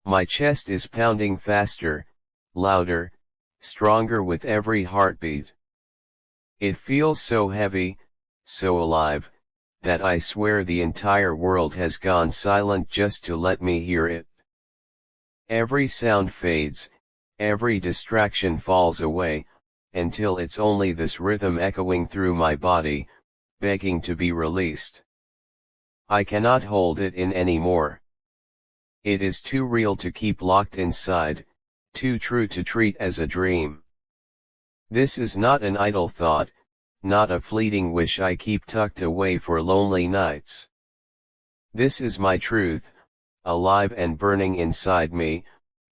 My chest is pounding faster, louder, stronger with every heartbeat. It feels so heavy, so alive, that I swear the entire world has gone silent just to let me hear it. Every sound fades, every distraction falls away, until it's only this rhythm echoing through my body, begging to be released. I cannot hold it in anymore. It is too real to keep locked inside, too true to treat as a dream. This is not an idle thought, not a fleeting wish I keep tucked away for lonely nights. This is my truth, alive and burning inside me,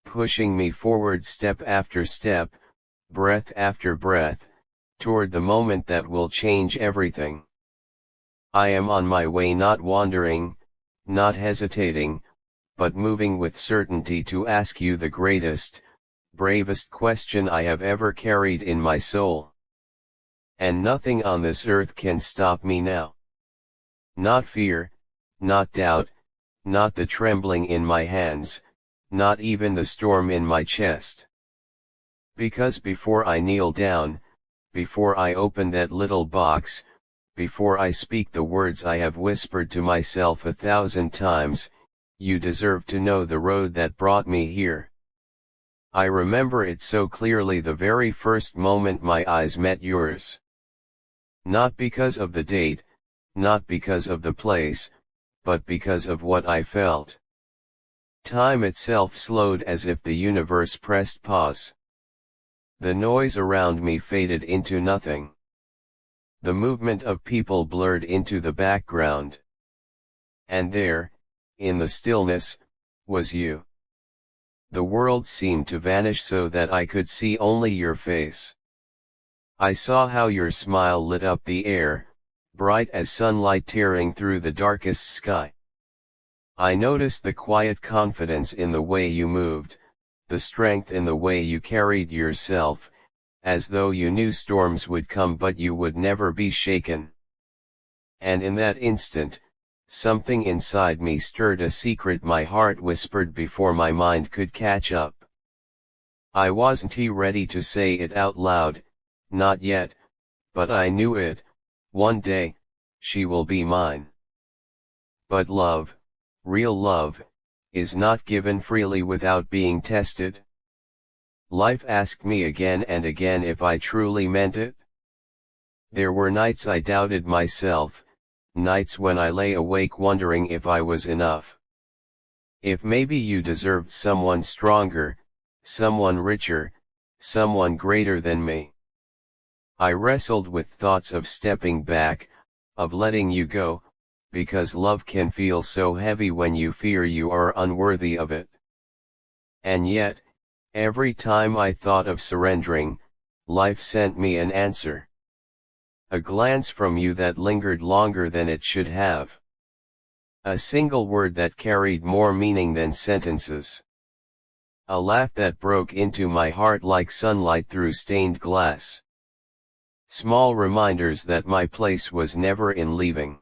pushing me forward step after step, breath after breath, toward the moment that will change everything. I am on my way, not wandering, not hesitating, but moving with certainty to ask you the greatest, bravest question I have ever carried in my soul. And nothing on this earth can stop me now. Not fear, not doubt, not the trembling in my hands, not even the storm in my chest. Because before I kneel down, before I open that little box, before I speak the words I have whispered to myself 1,000 times, you deserve to know the road that brought me here. I remember it so clearly, the very first moment my eyes met yours. Not because of the date, not because of the place, but because of what I felt. Time itself slowed as if the universe pressed pause. The noise around me faded into nothing. The movement of people blurred into the background. And there, in the stillness, was you. The world seemed to vanish so that I could see only your face. I saw how your smile lit up the air, bright as sunlight tearing through the darkest sky. I noticed the quiet confidence in the way you moved, the strength in the way you carried yourself, as though you knew storms would come but you would never be shaken. And in that instant, something inside me stirred, a secret my heart whispered before my mind could catch up. I wasn't ready to say it out loud, not yet, but I knew it. One day, she will be mine. But love, real love, is not given freely without being tested. Life asked me again and again if I truly meant it. There were nights I doubted myself, nights when I lay awake wondering if I was enough. If maybe you deserved someone stronger, someone richer, someone greater than me. I wrestled with thoughts of stepping back, of letting you go, because love can feel so heavy when you fear you are unworthy of it. And yet, every time I thought of surrendering, life sent me an answer. A glance from you that lingered longer than it should have. A single word that carried more meaning than sentences. A laugh that broke into my heart like sunlight through stained glass. Small reminders that my place was never in leaving.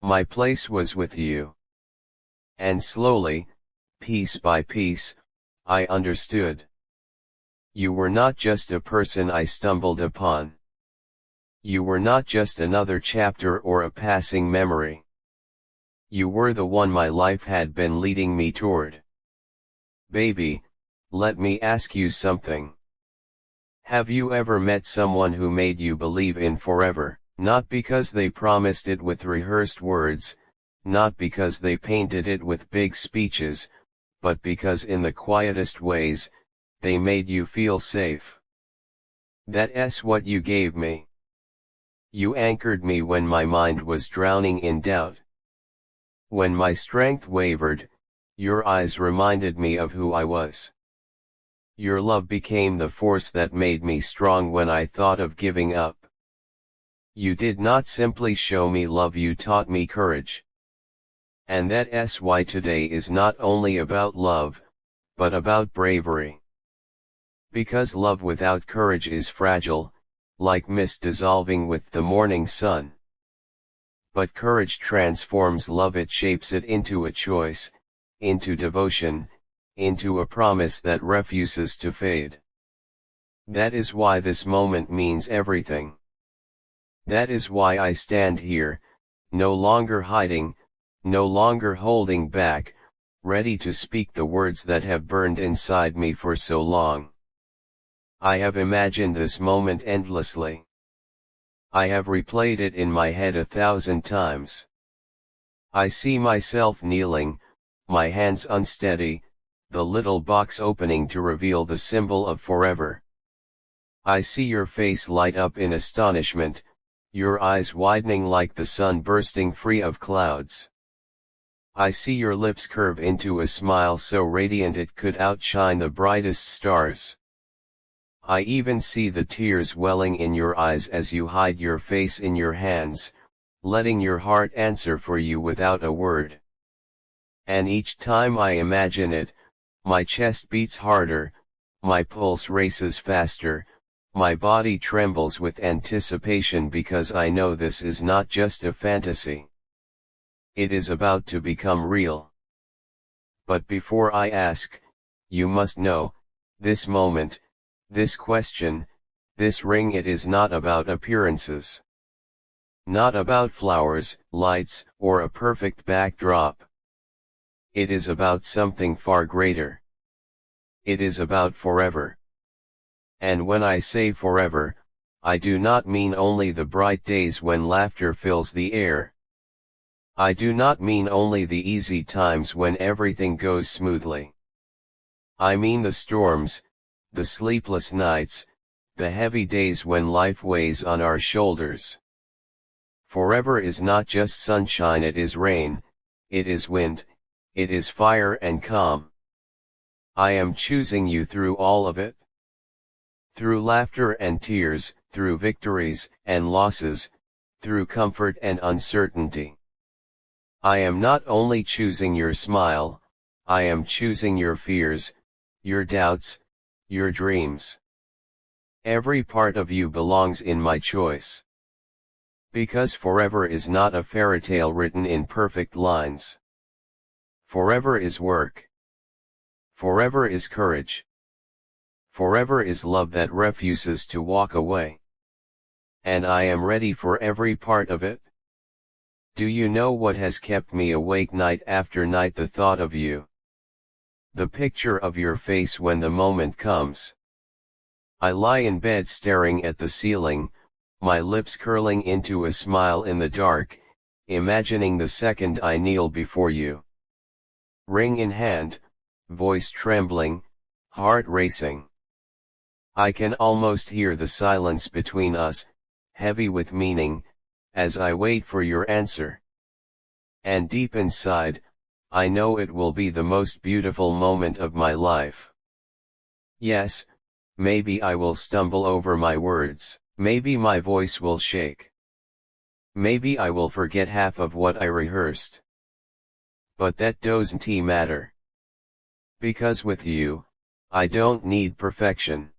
My place was with you. And slowly, piece by piece, I understood. You were not just a person I stumbled upon. You were not just another chapter or a passing memory. You were the one my life had been leading me toward. Baby, let me ask you something. Have you ever met someone who made you believe in forever, not because they promised it with rehearsed words, not because they painted it with big speeches, but because in the quietest ways, they made you feel safe? That's what you gave me. You anchored me when my mind was drowning in doubt. When my strength wavered, your eyes reminded me of who I was. Your love became the force that made me strong when I thought of giving up. You did not simply show me love, you taught me courage. And that's why today is not only about love, but about bravery. Because love without courage is fragile, like mist dissolving with the morning sun. But courage transforms love, it shapes it into a choice, into devotion, into a promise that refuses to fade. That is why this moment means everything. That is why I stand here, no longer hiding, no longer holding back, ready to speak the words that have burned inside me for so long. I have imagined this moment endlessly. I have replayed it in my head 1,000 times. I see myself kneeling, my hands unsteady, the little box opening to reveal the symbol of forever. I see your face light up in astonishment, your eyes widening like the sun bursting free of clouds. I see your lips curve into a smile so radiant it could outshine the brightest stars. I even see the tears welling in your eyes as you hide your face in your hands, letting your heart answer for you without a word. And each time I imagine it, my chest beats harder, my pulse races faster, my body trembles with anticipation because I know this is not just a fantasy. It is about to become real. But before I ask, you must know, this moment, this question, this ring, it is not about appearances. Not about flowers, lights, or a perfect backdrop. It is about something far greater. It is about forever. And when I say forever, I do not mean only the bright days when laughter fills the air. I do not mean only the easy times when everything goes smoothly. I mean the storms, the sleepless nights, the heavy days when life weighs on our shoulders. Forever is not just sunshine, it is rain, it is wind, it is fire and calm. I am choosing you through all of it. Through laughter and tears, through victories and losses, through comfort and uncertainty. I am not only choosing your smile, I am choosing your fears, your doubts, your dreams. Every part of you belongs in my choice. Because forever is not a fairy tale written in perfect lines. Forever is work. Forever is courage. Forever is love that refuses to walk away. And I am ready for every part of it. Do you know what has kept me awake night after night? The thought of you. The picture of your face when the moment comes. I lie in bed staring at the ceiling, my lips curling into a smile in the dark, imagining the second I kneel before you. Ring in hand, voice trembling, heart racing. I can almost hear the silence between us, heavy with meaning, as I wait for your answer. And deep inside, I know it will be the most beautiful moment of my life. Yes, maybe I will stumble over my words, maybe my voice will shake. Maybe I will forget half of what I rehearsed. But that doesn't matter. Because with you, I don't need perfection.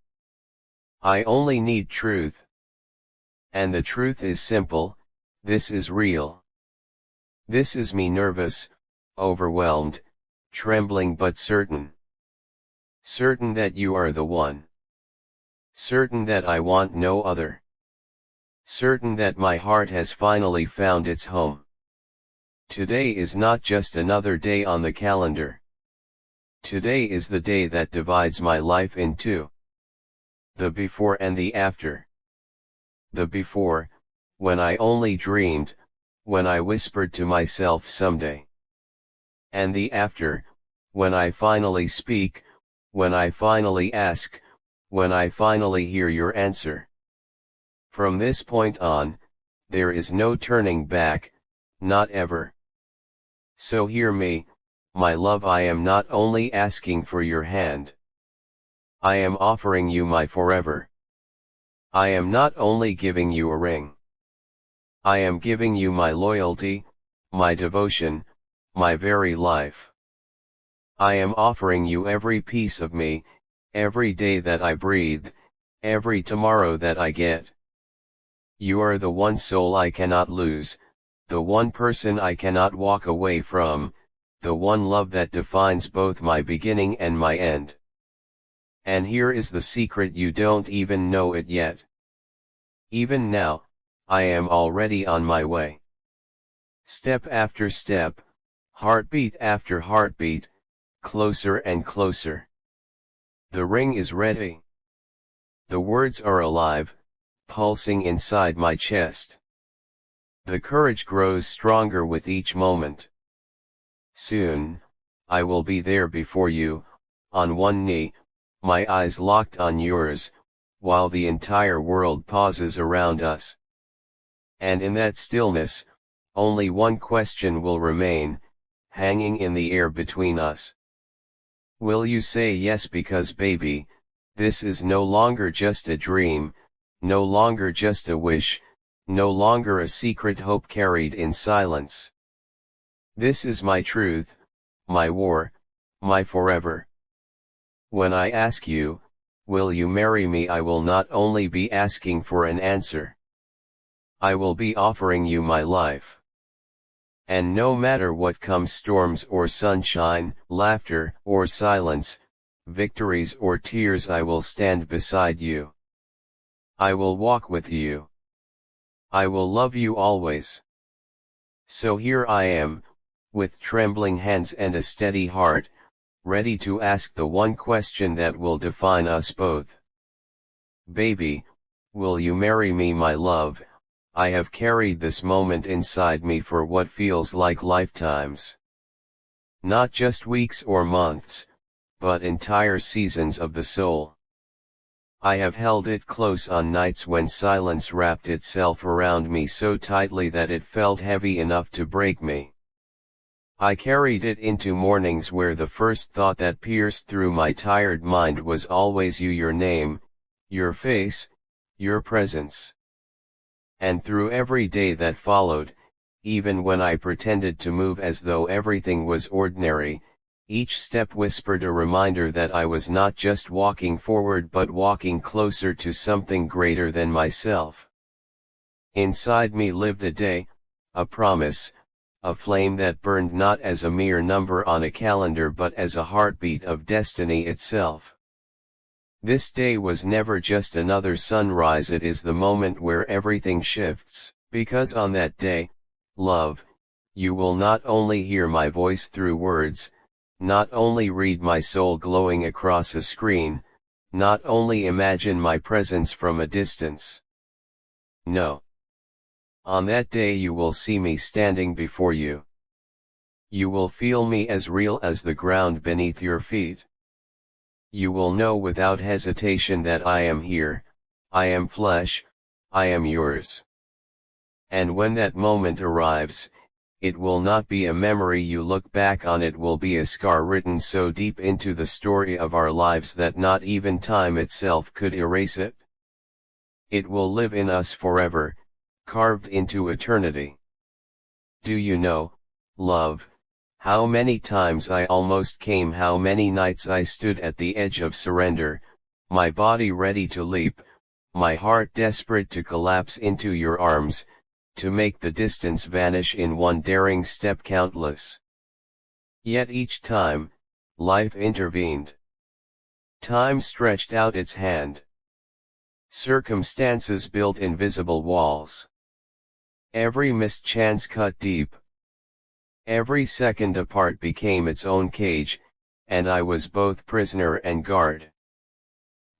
I only need truth. And the truth is simple, this is real. This is me, nervous, overwhelmed, trembling but certain. Certain that you are the one. Certain that I want no other. Certain that my heart has finally found its home. Today is not just another day on the calendar. Today is the day that divides my life in two. The before and the after. The before, when I only dreamed, when I whispered to myself someday. And the after, when I finally speak, when I finally ask, when I finally hear your answer. From this point on, there is no turning back, not ever. So hear me, my love, I am not only asking for your hand. I am offering you my forever. I am not only giving you a ring. I am giving you my loyalty, my devotion, my very life. I am offering you every piece of me, every day that I breathe, every tomorrow that I get. You are the one soul I cannot lose, the one person I cannot walk away from, the one love that defines both my beginning and my end. And here is the secret: you don't even know it yet. Even now, I am already on my way. Step after step, heartbeat after heartbeat, closer and closer. The ring is ready. The words are alive, pulsing inside my chest. The courage grows stronger with each moment. Soon, I will be there before you, on one knee, my eyes locked on yours, while the entire world pauses around us. And in that stillness, only one question will remain, hanging in the air between us. Will you say yes? Because baby, this is no longer just a dream, no longer just a wish, no longer a secret hope carried in silence. This is my truth, my war, my forever. When I ask you, will you marry me? I will not only be asking for an answer. I will be offering you my life. And no matter what comes, storms or sunshine, laughter or silence, victories or tears, I will stand beside you. I will walk with you. I will love you always. So here I am, with trembling hands and a steady heart, ready to ask the one question that will define us both. Baby, will you marry me, my love? I have carried this moment inside me for what feels like lifetimes. Not just weeks or months, but entire seasons of the soul. I have held it close on nights when silence wrapped itself around me so tightly that it felt heavy enough to break me. I carried it into mornings where the first thought that pierced through my tired mind was always you, your name, your face, your presence. And through every day that followed, even when I pretended to move as though everything was ordinary, each step whispered a reminder that I was not just walking forward but walking closer to something greater than myself. Inside me lived a day, a promise, a flame that burned not as a mere number on a calendar but as a heartbeat of destiny itself. This day was never just another sunrise, it is the moment where everything shifts, because on that day, love, you will not only hear my voice through words, not only read my soul glowing across a screen, not only imagine my presence from a distance. No. On that day you will see me standing before you. You will feel me as real as the ground beneath your feet. You will know without hesitation that I am here, I am flesh, I am yours. And when that moment arrives, it will not be a memory you look back on, it will be a scar written so deep into the story of our lives that not even time itself could erase it. It will live in us forever, carved into eternity. Do you know, love, how many times I almost came, how many nights I stood at the edge of surrender, my body ready to leap, my heart desperate to collapse into your arms, to make the distance vanish in one daring step, countless. Yet each time, life intervened. Time stretched out its hand. Circumstances built invisible walls. Every missed chance cut deep. Every second apart became its own cage, and I was both prisoner and guard.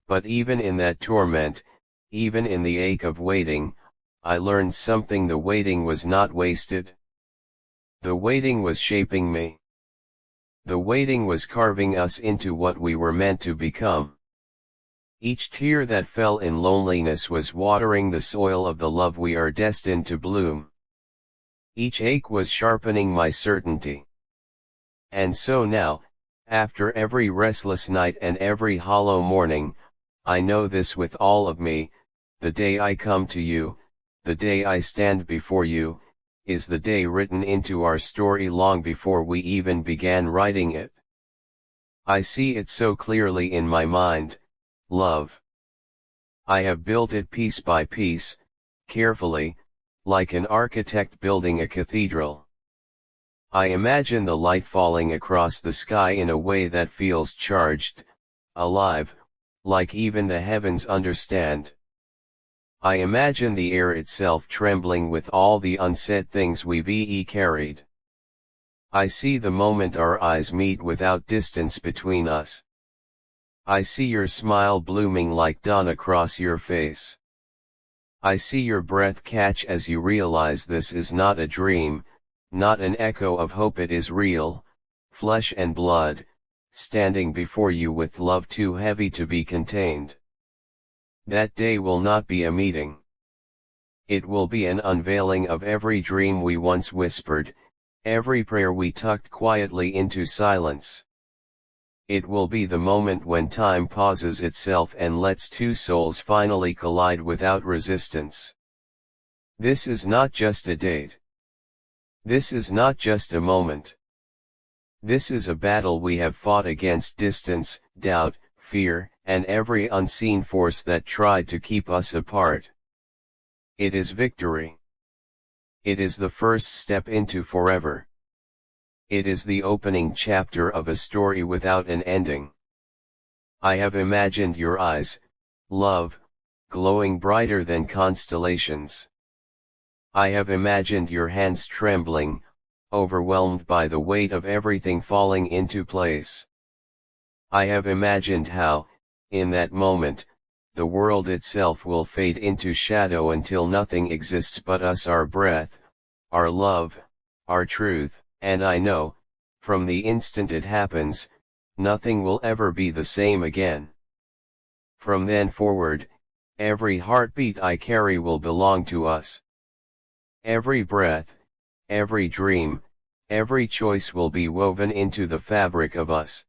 But even in that torment, even in the ache of waiting, I learned something: the waiting was not wasted. The waiting was shaping me. The waiting was carving us into what we were meant to become. Each tear that fell in loneliness was watering the soil of the love we are destined to bloom. Each ache was sharpening my certainty. And so now, after every restless night and every hollow morning, I know this with all of me: the day I come to you, the day I stand before you, is the day written into our story long before we even began writing it. I see it so clearly in my mind, love. I have built it piece by piece, carefully, like an architect building a cathedral. I imagine the light falling across the sky in a way that feels charged, alive, like even the heavens understand. I imagine the air itself trembling with all the unsaid things we've carried. I see the moment our eyes meet without distance between us. I see your smile blooming like dawn across your face. I see your breath catch as you realize this is not a dream, not an echo of hope, it is real, flesh and blood, standing before you with love too heavy to be contained. That day will not be a meeting. It will be an unveiling of every dream we once whispered, every prayer we tucked quietly into silence. It will be the moment when time pauses itself and lets two souls finally collide without resistance. This is not just a date. This is not just a moment. This is a battle we have fought against distance, doubt, fear, and every unseen force that tried to keep us apart. It is victory. It is the first step into forever. It is the opening chapter of a story without an ending. I have imagined your eyes, love, glowing brighter than constellations. I have imagined your hands trembling, overwhelmed by the weight of everything falling into place. I have imagined how, in that moment, the world itself will fade into shadow until nothing exists but us, our breath, our love, our truth, and I know, from the instant it happens, nothing will ever be the same again. From then forward, every heartbeat I carry will belong to us. Every breath, every dream, every choice will be woven into the fabric of us.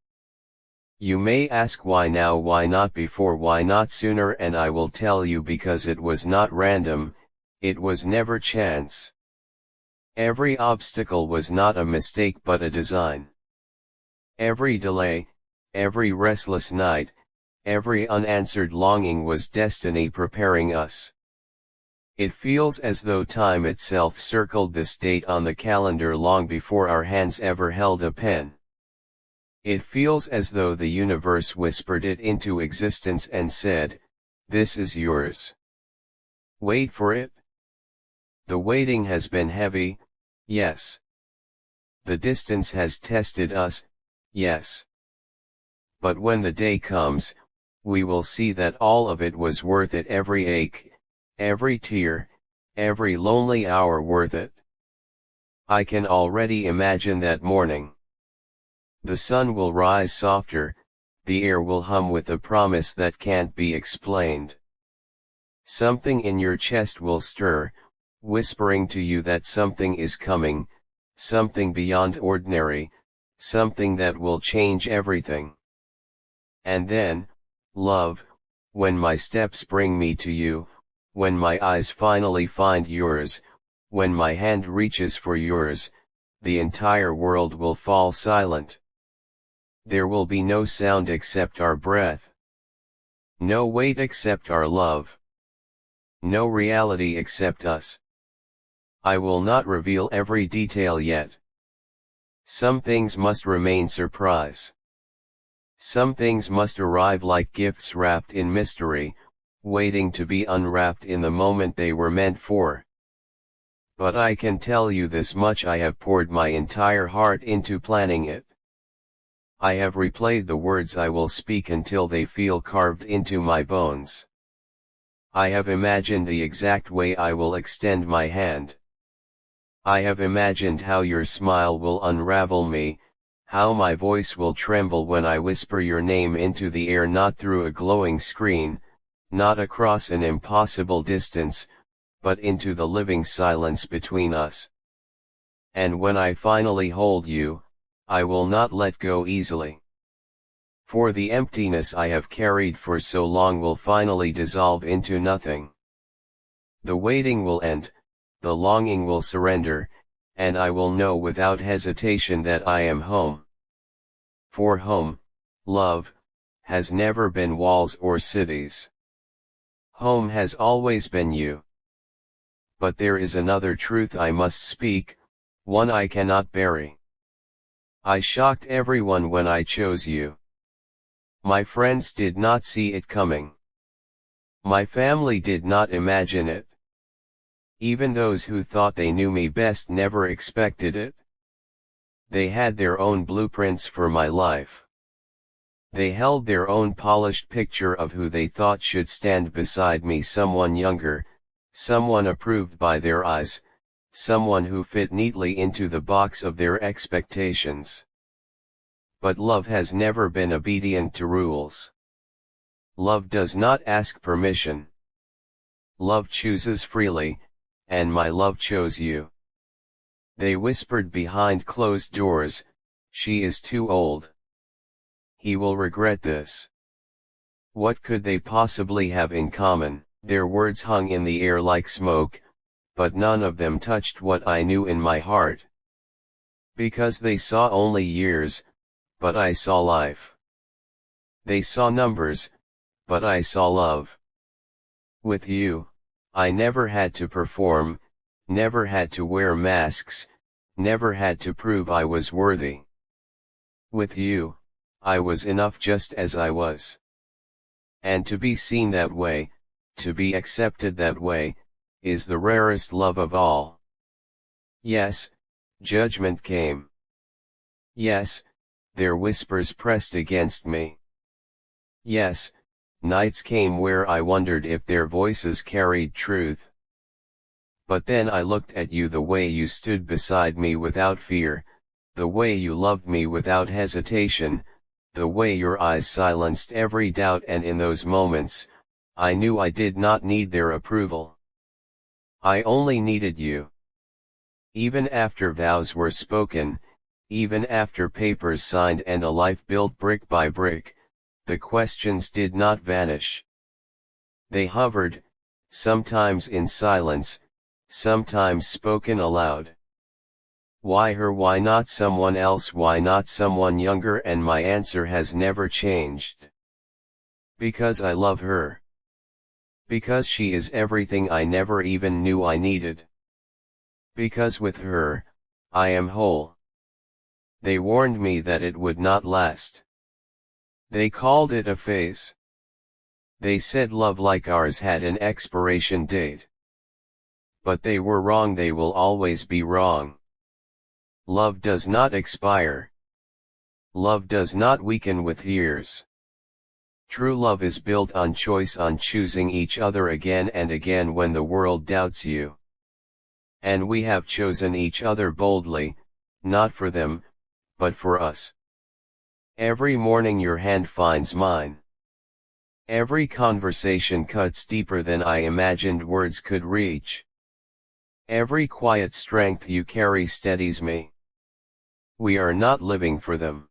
You may ask why now, why not before, why not sooner, and I will tell you because it was not random, it was never chance. Every obstacle was not a mistake but a design. Every delay, every restless night, every unanswered longing was destiny preparing us. It feels as though time itself circled this date on the calendar long before our hands ever held a pen. It feels as though the universe whispered it into existence and said, "This is yours. Wait for it." The waiting has been heavy, yes. The distance has tested us, yes. But when the day comes, we will see that all of it was worth it, every ache, every tear, every lonely hour worth it. I can already imagine that morning. The sun will rise softer, the air will hum with a promise that can't be explained. Something in your chest will stir, whispering to you that something is coming, something beyond ordinary, something that will change everything. And then, love, when my steps bring me to you, when my eyes finally find yours, when my hand reaches for yours, the entire world will fall silent. There will be no sound except our breath. No weight except our love. No reality except us. I will not reveal every detail yet. Some things must remain surprise. Some things must arrive like gifts wrapped in mystery, waiting to be unwrapped in the moment they were meant for. But I can tell you this much: I have poured my entire heart into planning it. I have replayed the words I will speak until they feel carved into my bones. I have imagined the exact way I will extend my hand. I have imagined how your smile will unravel me, how my voice will tremble when I whisper your name into the air, not through a glowing screen, not across an impossible distance, but into the living silence between us. And when I finally hold you, I will not let go easily. For the emptiness I have carried for so long will finally dissolve into nothing. The waiting will end, the longing will surrender, and I will know without hesitation that I am home. For home, love, has never been walls or cities. Home has always been you. But there is another truth I must speak, one I cannot bury. I shocked everyone when I chose you. My friends did not see it coming. My family did not imagine it. Even those who thought they knew me best never expected it. They had their own blueprints for my life. They held their own polished picture of who they thought should stand beside me, someone younger, someone approved by their eyes, someone who fit neatly into the box of their expectations. But love has never been obedient to rules. Love does not ask permission. Love chooses freely, and my love chose you. They whispered behind closed doors, "She is too old. He will regret this." What could they possibly have in common? Their words hung in the air like smoke, but none of them touched what I knew in my heart. Because they saw only years, but I saw life. They saw numbers, but I saw love. With you, I never had to perform, never had to wear masks, never had to prove I was worthy. With you, I was enough just as I was. And to be seen that way, to be accepted that way, is the rarest love of all. Yes, judgment came. Yes, their whispers pressed against me. Yes, nights came where I wondered if their voices carried truth. But then I looked at you, the way you stood beside me without fear, the way you loved me without hesitation, the way your eyes silenced every doubt, and in those moments, I knew I did not need their approval. I only needed you. Even after vows were spoken, even after papers signed and a life built brick by brick, the questions did not vanish. They hovered, sometimes in silence, sometimes spoken aloud. Why her? Why not someone else? Why not someone younger? And my answer has never changed. Because I love her. Because she is everything I never even knew I needed. Because with her, I am whole. They warned me that it would not last. They called it a phase. They said love like ours had an expiration date. But they were wrong. They will always be wrong. Love does not expire. Love does not weaken with years. True love is built on choice, on choosing each other again and again when the world doubts you. And we have chosen each other boldly, not for them, but for us. Every morning your hand finds mine. Every conversation cuts deeper than I imagined words could reach. Every quiet strength you carry steadies me. We are not living for them.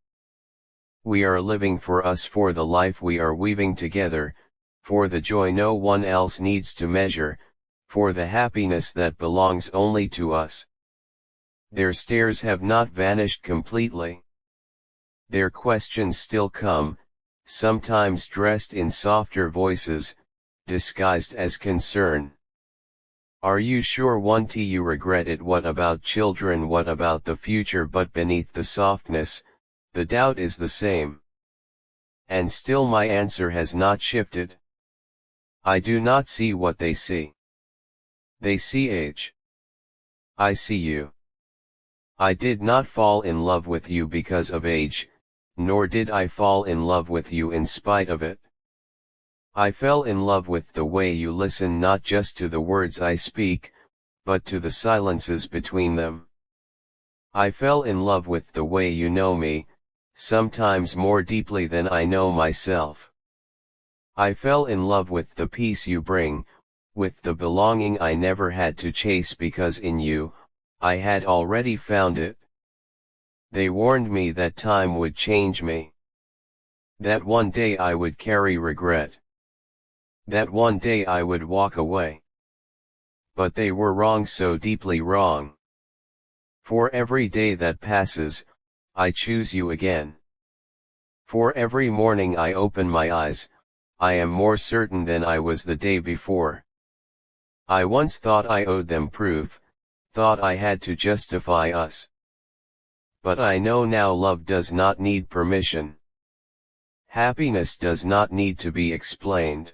We are living for us, for the life we are weaving together, for the joy no one else needs to measure, for the happiness that belongs only to us. Their stares have not vanished completely. Their questions still come, sometimes dressed in softer voices, disguised as concern. Are you sure? Won't you regret it? What about children? What about the future? But beneath the softness, the doubt is the same. And still my answer has not shifted. I do not see what they see. They see age. I see you. I did not fall in love with you because of age, nor did I fall in love with you in spite of it. I fell in love with the way you listen, not just to the words I speak, but to the silences between them. I fell in love with the way you know me, sometimes more deeply than I know myself. I fell in love with the peace you bring, with the belonging I never had to chase, because in you, I had already found it. They warned me that time would change me. That one day I would carry regret. That one day I would walk away. But they were wrong, so deeply wrong. For every day that passes, I choose you again. For every morning I open my eyes, I am more certain than I was the day before. I once thought I owed them proof, thought I had to justify us. But I know now love does not need permission. Happiness does not need to be explained.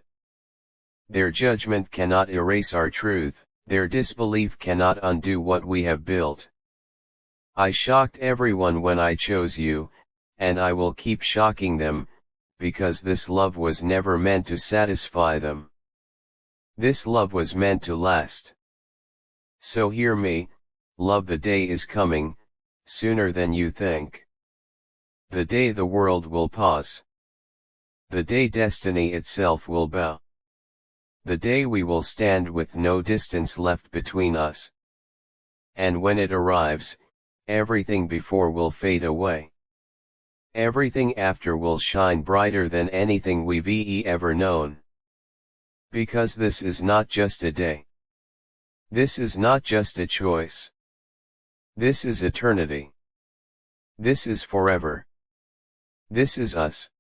Their judgment cannot erase our truth, their disbelief cannot undo what we have built. I shocked everyone when I chose you, and I will keep shocking them, because this love was never meant to satisfy them. This love was meant to last. So hear me, love, the day is coming, sooner than you think. The day the world will pause. The day destiny itself will bow. The day we will stand with no distance left between us. And when it arrives, everything before will fade away. Everything after will shine brighter than anything we've ever known. Because this is not just a day. This is not just a choice. This is eternity. This is forever. This is us.